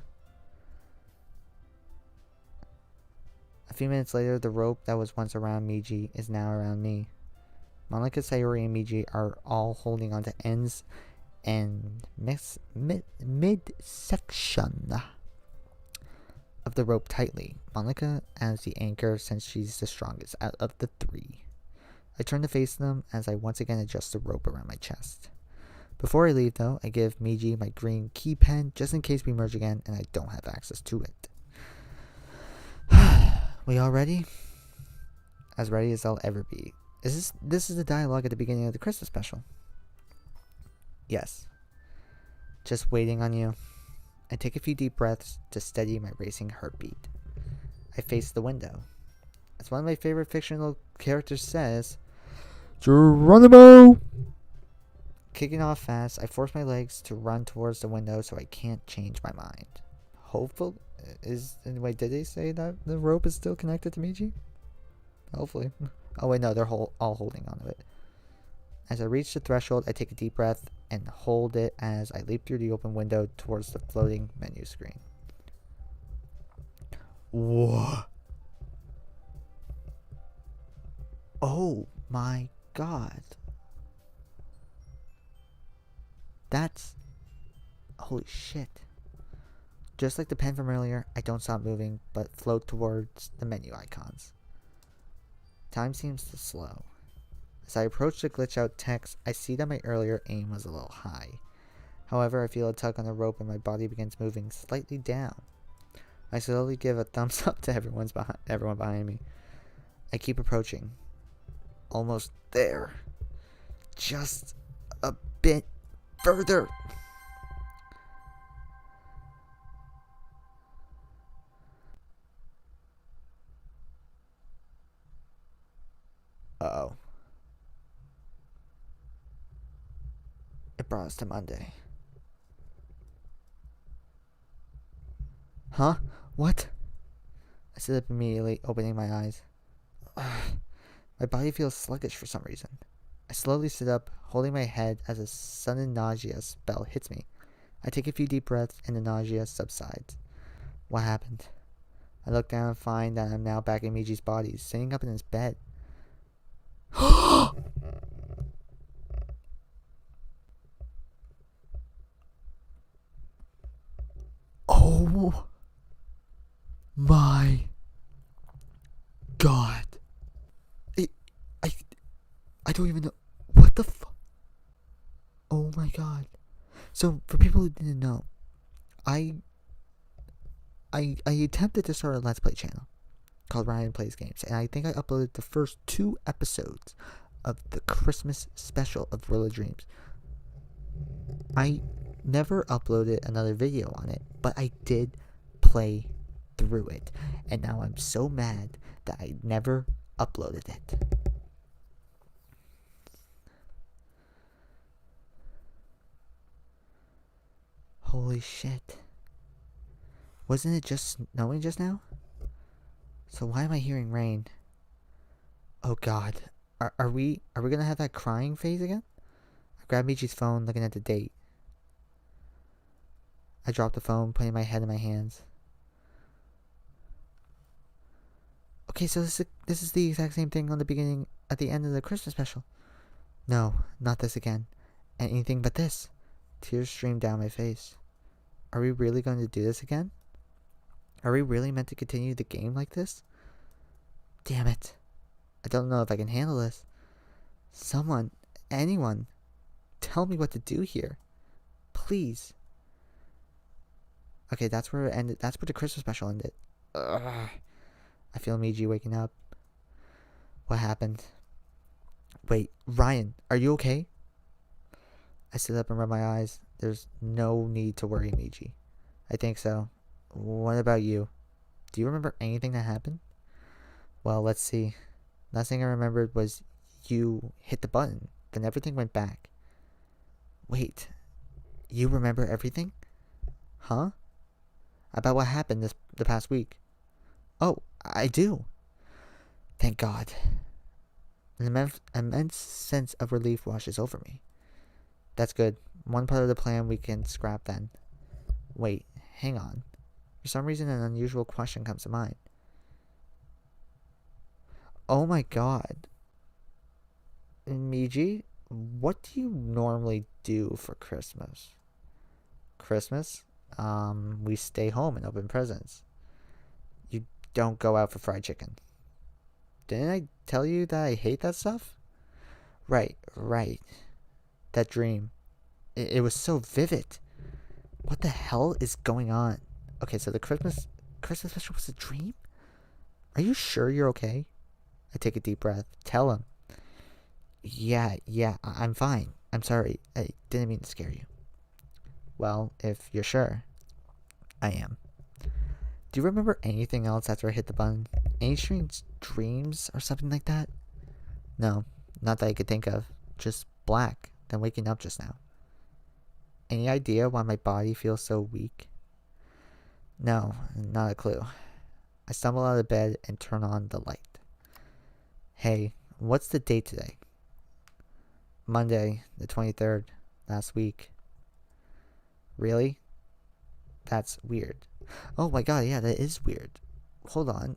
A few minutes later, the rope that was once around Miji is now around me. Monica, Sayuri, and Miji are all holding onto ends and midsection of the rope tightly. Monica as the anchor since she's the strongest out of the three. I turn to face them as I once again adjust the rope around my chest. Before I leave, though, I give Miji my green key pen just in case we merge again and I don't have access to it. We all ready? As ready as I'll ever be. This is the dialogue at the beginning of the Christmas special. Yes. Just waiting on you. I take a few deep breaths to steady my racing heartbeat. I face the window. As one of my favorite fictional characters says, Geronimo! Kicking off fast, I force my legs to run towards the window so I can't change my mind. Hopeful wait, did they say that the rope is still connected to Miji? Hopefully. Oh wait, no, they're all holding onto it. As I reach the threshold, I take a deep breath and hold it as I leap through the open window towards the floating menu screen. Whoa. Oh my god. That's... Holy shit. Just like the pen from earlier, I don't stop moving, but float towards the menu icons. Time seems to slow. As I approach the glitch out text, I see that my earlier aim was a little high. However, I feel a tug on the rope and my body begins moving slightly down. I slowly give a thumbs up to everyone behind me. I keep approaching. Almost there. Just a bit further. Uh-oh. It brought us to Monday. Huh? What? I sit up immediately, opening my eyes. My body feels sluggish for some reason. I slowly sit up, holding my head as a sudden nausea spell hits me. I take a few deep breaths and the nausea subsides. What happened? I look down and find that I'm now back in Miji's body, sitting up in his bed. Oh my god. I, I, I don't even know. What the fuck? Oh my god. So, for people who didn't know, I attempted to start a Let's Play channel called Ryan Plays Games, and I think I uploaded the first 2 episodes of the Christmas special of Gorilla Dreams. I never uploaded another video on it, but I did play through it, and now I'm so mad that I never uploaded it. Holy shit. Wasn't it just snowing just now? So why am I hearing rain? Oh god. Are we gonna have that crying phase again? I grab Michi's phone, looking at the date. I drop the phone, putting my head in my hands. Okay, so this is the exact same thing at the end of the Christmas special. No, not this again. Anything but this. Tears stream down my face. Are we really going to do this again? Are we really meant to continue the game like this? Damn it. I don't know if I can handle this. Someone, anyone, tell me what to do here. Please. Okay, that's where it ended. That's where the Christmas special ended. Ugh. I feel Miji waking up. What happened? Wait, Ryan, are you okay? I sit up and rub my eyes. There's no need to worry, Miji. I think so. What about you? Do you remember anything that happened? Well, let's see. Last thing I remembered was you hit the button, then everything went back. Wait, you remember everything? Huh? About what happened the past week? Oh, I do. Thank God. An immense sense of relief washes over me. That's good. One part of the plan we can scrap then. Wait, hang on. For some reason, an unusual question comes to mind. Oh my god. Miji, what do you normally do for Christmas? Christmas? We stay home and open presents. You don't go out for fried chicken. Didn't I tell you that I hate that stuff? Right. That dream. It was so vivid. What the hell is going on? Okay, so the Christmas special was a dream? Are you sure you're okay? I take a deep breath. Tell him. Yeah, I'm fine. I'm sorry. I didn't mean to scare you. Well, if you're sure, I am. Do you remember anything else after I hit the button? Any strange dreams or something like that? No, not that I could think of. Just black, then waking up just now. Any idea why my body feels so weak? No, not a clue. I stumble out of bed and turn on the light. Hey, what's the date today? Monday, the 23rd, last week. Really? That's weird. Oh my god, yeah, that is weird. Hold on.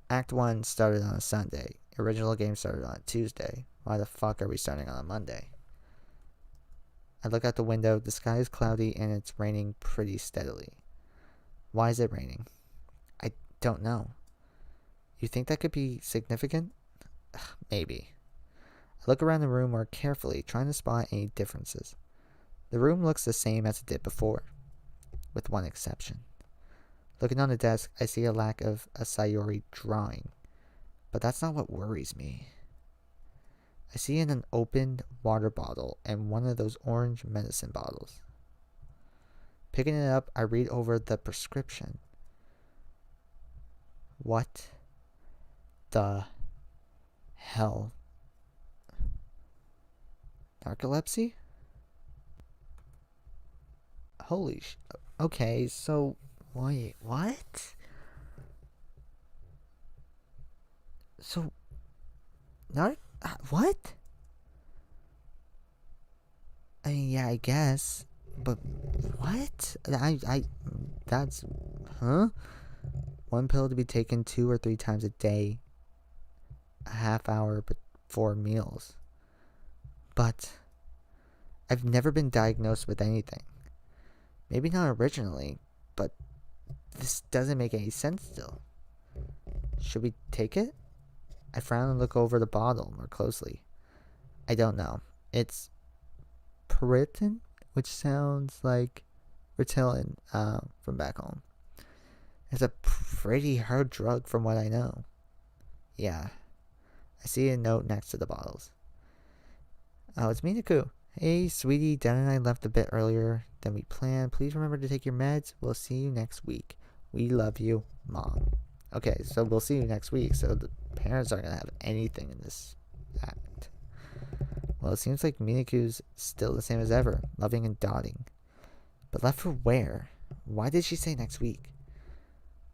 Act 1 started on a Sunday. Original game started on a Tuesday. Why the fuck are we starting on a Monday? I look out the window. The sky is cloudy and it's raining pretty steadily. Why is it raining? I don't know. You think that could be significant? Maybe. I look around the room more carefully, trying to spot any differences. The room looks the same as it did before, with one exception. Looking on the desk, I see a lack of a Sayori drawing, but that's not what worries me. I see an opened water bottle and one of those orange medicine bottles. Picking it up, I read over the prescription. What the hell? Narcolepsy? Holy sh... Okay, so... Wait, what? So... What? I mean, yeah, I guess. But... What? That's... Huh? One pill to be taken 2 or 3 times a day. A half hour before meals. But... I've never been diagnosed with anything. Maybe not originally, but this doesn't make any sense still. Should we take it? I frown and look over the bottle more closely. I don't know. It's Piriton, which sounds like Ritalin from back home. It's a pretty hard drug from what I know. Yeah. I see a note next to the bottles. Oh, it's Minaku. Hey, sweetie, Dan and I left a bit earlier than we planned. Please remember to take your meds. We'll see you next week. We love you, Mom. Okay, so we'll see you next week. So the parents aren't going to have anything in this act. Well, it seems like Minaku's still the same as ever, loving and dotting. But left for where? Why did she say next week?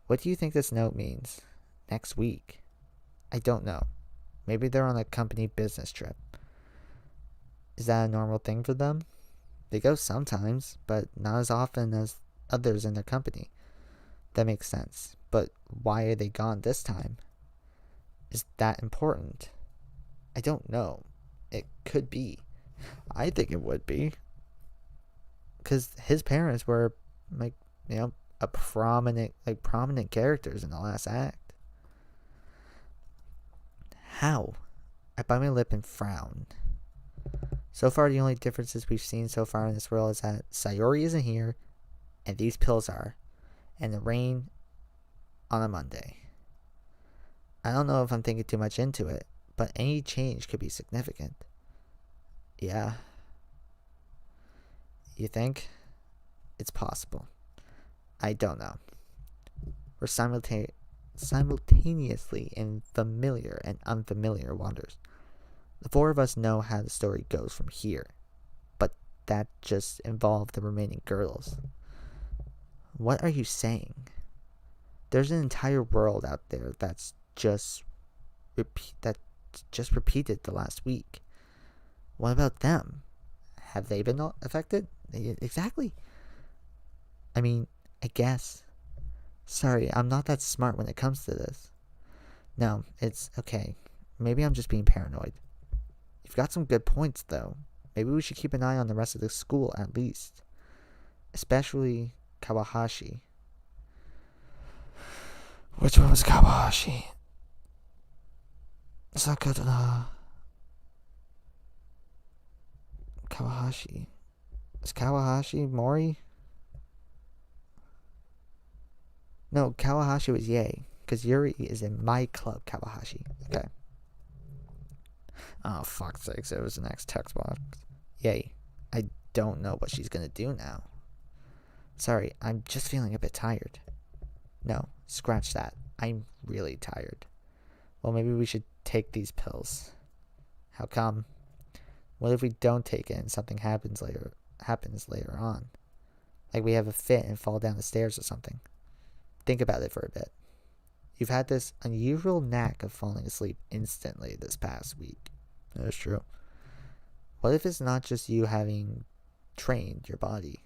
What do you think this note means? Next week? I don't know. Maybe they're on a company business trip. Is that a normal thing for them? They go sometimes, but not as often as others in their company. That makes sense. But why are they gone this time? Is that important? I don't know. It could be. I think it would be. Because his parents were, prominent characters in the last act. How? I bite my lip and frown. So far, the only differences we've seen so far in this world is that Sayori isn't here, and these pills are, and the rain on a Monday. I don't know if I'm thinking too much into it, but any change could be significant. Yeah. You think? It's possible. I don't know. We're simultaneously in familiar and unfamiliar waters. The 4 of us know how the story goes from here, but that just involved the remaining girls. What are you saying? There's an entire world out there that's just repeated the last week. What about them? Have they been affected? Exactly. I mean, I guess. Sorry, I'm not that smart when it comes to this. No, it's okay. Maybe I'm just being paranoid. You've got some good points, though. Maybe we should keep an eye on the rest of the school, at least. Especially Kawahashi. Which one was Kawahashi? Sakura. Kawahashi. Is Kawahashi Mori? No, Kawahashi was Yei. Because Yuri is in my club, Kawahashi. Okay. Oh, fuck's sakes, it was the next text box. Yay. I don't know what she's gonna do now. Sorry, I'm just feeling a bit tired. No, scratch that. I'm really tired. Well, maybe we should take these pills. How come? What if we don't take it and something happens later on? Like we have a fit and fall down the stairs or something. Think about it for a bit. You've had this unusual knack of falling asleep instantly this past week. That's true. What if it's not just you having trained your body?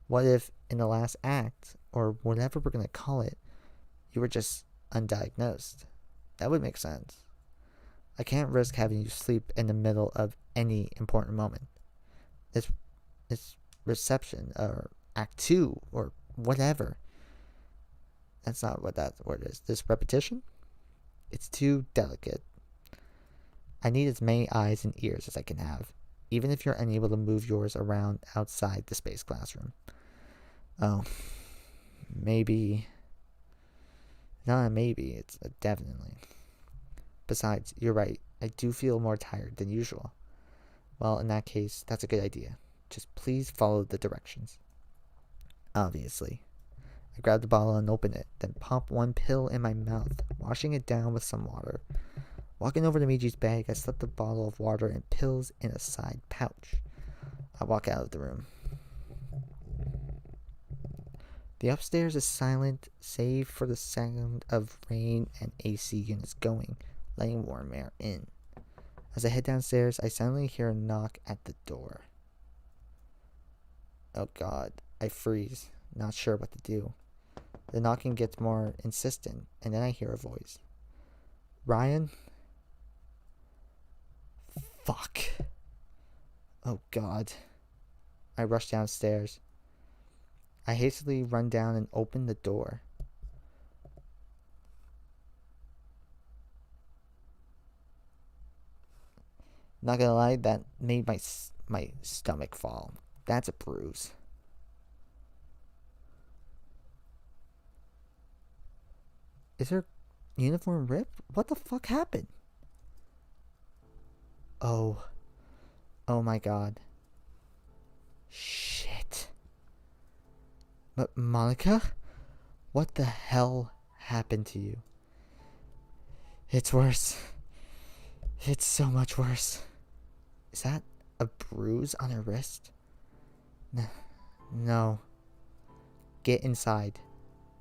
What if in the last act, or whatever we're going to call it, you were just undiagnosed? That would make sense. I can't risk having you sleep in the middle of any important moment. It's reception or act 2 or whatever. That's not what that word is. This repetition? It's too delicate. I need as many eyes and ears as I can have, even if you're unable to move yours around outside the space classroom. Oh, maybe. Not a maybe, it's a definitely. Besides, you're right, I do feel more tired than usual. Well, in that case, that's a good idea. Just please follow the directions. Obviously. I grab the bottle and open it, then pop one pill in my mouth, washing it down with some water. Walking over to Miji's bag, I slip the bottle of water and pills in a side pouch. I walk out of the room. The upstairs is silent, save for the sound of rain and AC units going, letting warm air in. As I head downstairs, I suddenly hear a knock at the door. Oh God, I freeze, not sure what to do. The knocking gets more insistent, and then I hear a voice. Ryan? Fuck. Oh God. I rush downstairs. I hastily run down and open the door. Not gonna lie, that made my stomach fall. That's a bruise. Is her uniform ripped? What the fuck happened? Oh. Oh my God. Shit. But Monica? What the hell happened to you? It's worse. It's so much worse. Is that a bruise on her wrist? No. Get inside.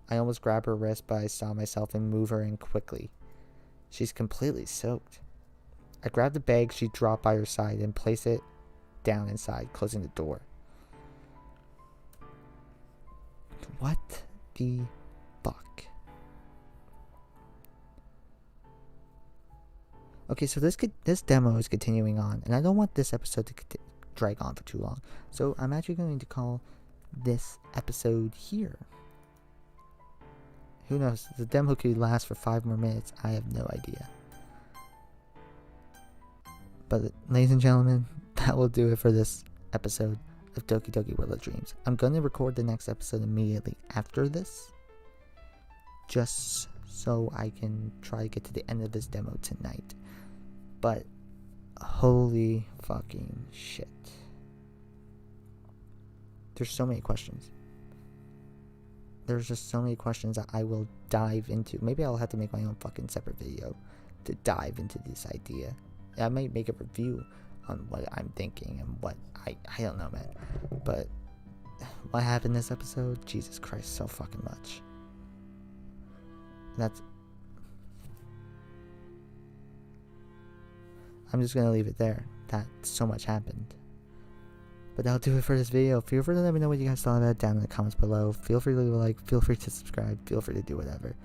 I almost grab her wrist, but I saw myself and move her in quickly. She's completely soaked. I grab the bag she dropped by her side and place it down inside, closing the door. What the fuck? Okay, so this demo is continuing on, and I don't want this episode to drag on for too long. So I'm actually going to call this episode here. Who knows? The demo could last for 5 more minutes. I have no idea. But ladies and gentlemen, that will do it for this episode of Doki Doki World of Dreams. I'm going to record the next episode immediately after this, just so I can try to get to the end of this demo tonight. But holy fucking shit. There's so many questions. There's just so many questions that I will dive into. Maybe I'll have to make my own fucking separate video to dive into this idea. I might make a review on what I'm thinking and what I don't know, man. But what happened this episode? Jesus Christ, so fucking much. I'm just gonna leave it there. That so much happened. But that'll do it for this video. Feel free to let me know what you guys thought about it down in the comments below. Feel free to leave a like. Feel free to subscribe. Feel free to do whatever.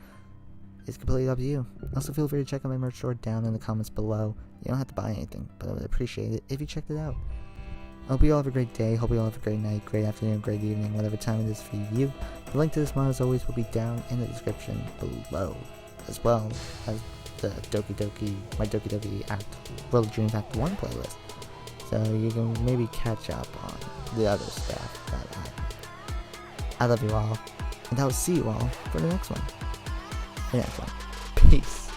It's completely up to you. Also, feel free to check out my merch store down in the comments below. You don't have to buy anything, but I would appreciate it if you checked it out. I hope you all have a great day. Hope you all have a great night, great afternoon, great evening, whatever time it is for you. The link to this mod, as always, will be down in the description below, as well as the Doki Doki, my Doki Doki Act World of Dreams Act 1 playlist. So you can maybe catch up on the other stuff that happened. I love you all, and I will see you all for the next one. Peace.